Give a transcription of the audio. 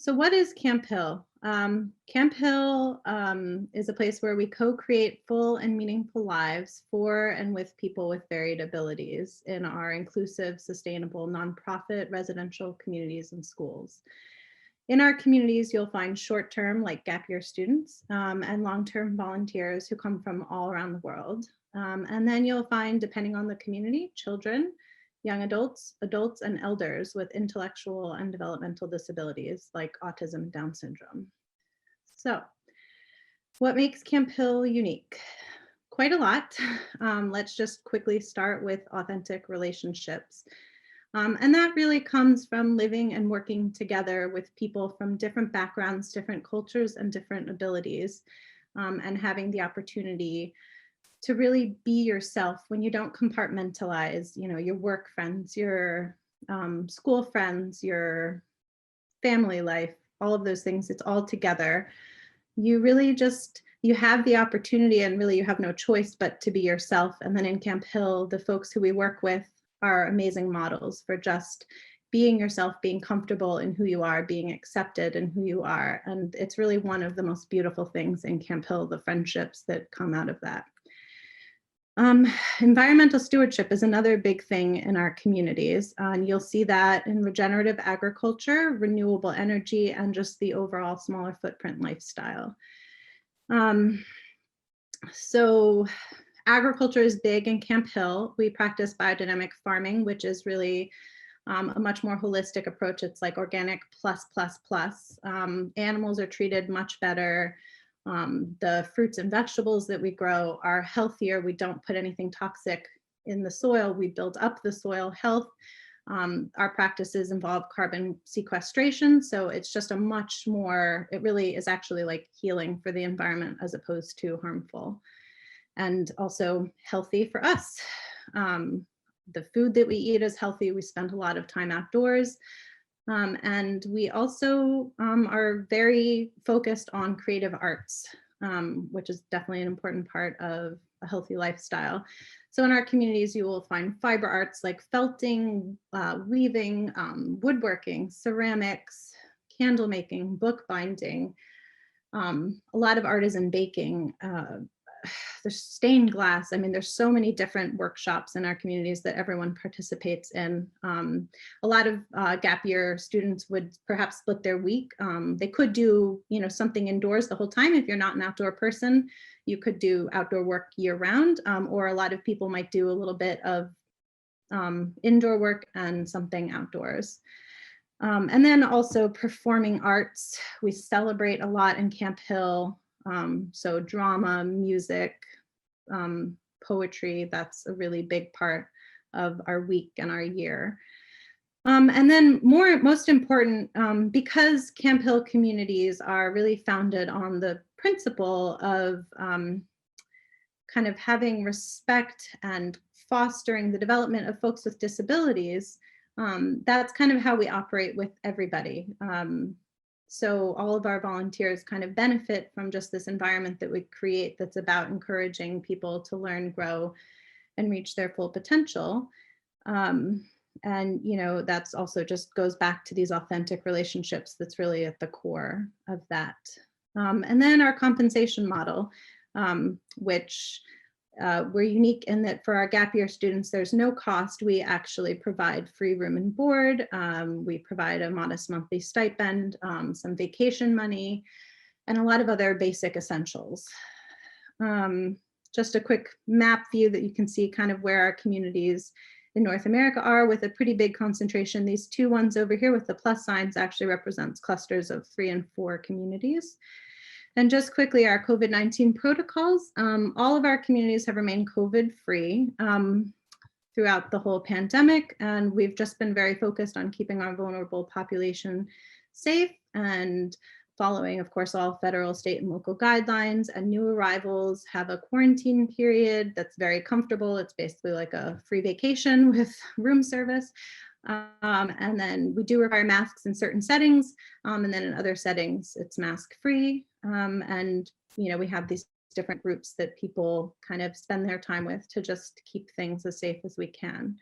So what is Camphill? Camphill is a place where we co-create full and meaningful lives for and with people with varied abilities in our inclusive, sustainable, nonprofit residential communities and schools. In our communities, you'll find short-term, like gap year students, and long-term volunteers who come from all around the world. And then you'll find, depending on the community, children, young adults, adults, and elders with intellectual and developmental disabilities like autism and Down syndrome. So what makes Camphill unique? Quite a lot. Let's just quickly start with authentic relationships. And that really comes from living and working together with people from different backgrounds, different cultures, and different abilities, and having the opportunity to really be yourself when you don't compartmentalize, your work friends, your school friends, your family life, all of those things. It's all together. You really you have the opportunity, and really you have no choice but to be yourself. And then in Camphill, the folks who we work with are amazing models for just being yourself, being comfortable in who you are, being accepted in who you are. And it's really one of the most beautiful things in Camphill, the friendships that come out of that. Environmental stewardship is another big thing in our communities, and you'll see that in regenerative agriculture, renewable energy, and just the overall smaller footprint lifestyle. So agriculture is big in Camphill. We practice biodynamic farming, which is really a much more holistic approach. It's like organic plus, plus, plus. Animals are treated much better. The fruits and vegetables that we grow are healthier. We don't put anything toxic in the soil. We build up the soil health. Our practices involve carbon sequestration. So it's just a much more, it really is actually like healing for the environment as opposed to harmful, and also healthy for us. The food that we eat is healthy. We spend a lot of time outdoors. And we also are very focused on creative arts, which is definitely an important part of a healthy lifestyle. So in our communities, you will find fiber arts like felting, weaving, woodworking, ceramics, candle making, book binding, a lot of artisan baking, there's stained glass. I mean, there's so many different workshops in our communities that everyone participates in. A lot of gap year students would perhaps split their week. They could do, something indoors the whole time. If you're not an outdoor person, you could do outdoor work year round, or a lot of people might do a little bit of indoor work and something outdoors. And then also performing arts. We celebrate a lot in Camphill. So drama, music, poetry, that's a really big part of our week and our year. And then most important, because Camphill communities are really founded on the principle of kind of having respect and fostering the development of folks with disabilities, that's kind of how we operate with everybody. So all of our volunteers kind of benefit from just this environment that we create that's about encouraging people to learn, grow, and reach their full potential. And, that's also just goes back to these authentic relationships that's really at the core of that. And then our compensation model, which we're unique in that for our gap year students, there's no cost. We actually provide free room and board. We provide a modest monthly stipend, some vacation money, and a lot of other basic essentials. Just a quick map view that you can see kind of where our communities in North America are, with a pretty big concentration. These two ones over here with the plus signs actually represents clusters of 3 and 4 communities. And just quickly, our COVID-19 protocols, all of our communities have remained COVID-free throughout the whole pandemic. And we've just been very focused on keeping our vulnerable population safe and following, of course, all federal, state, and local guidelines. And new arrivals have a quarantine period that's very comfortable. It's basically like a free vacation with room service. And then we do require masks in certain settings, and then in other settings it's mask free. And we have these different groups that people kind of spend their time with to just keep things as safe as we can.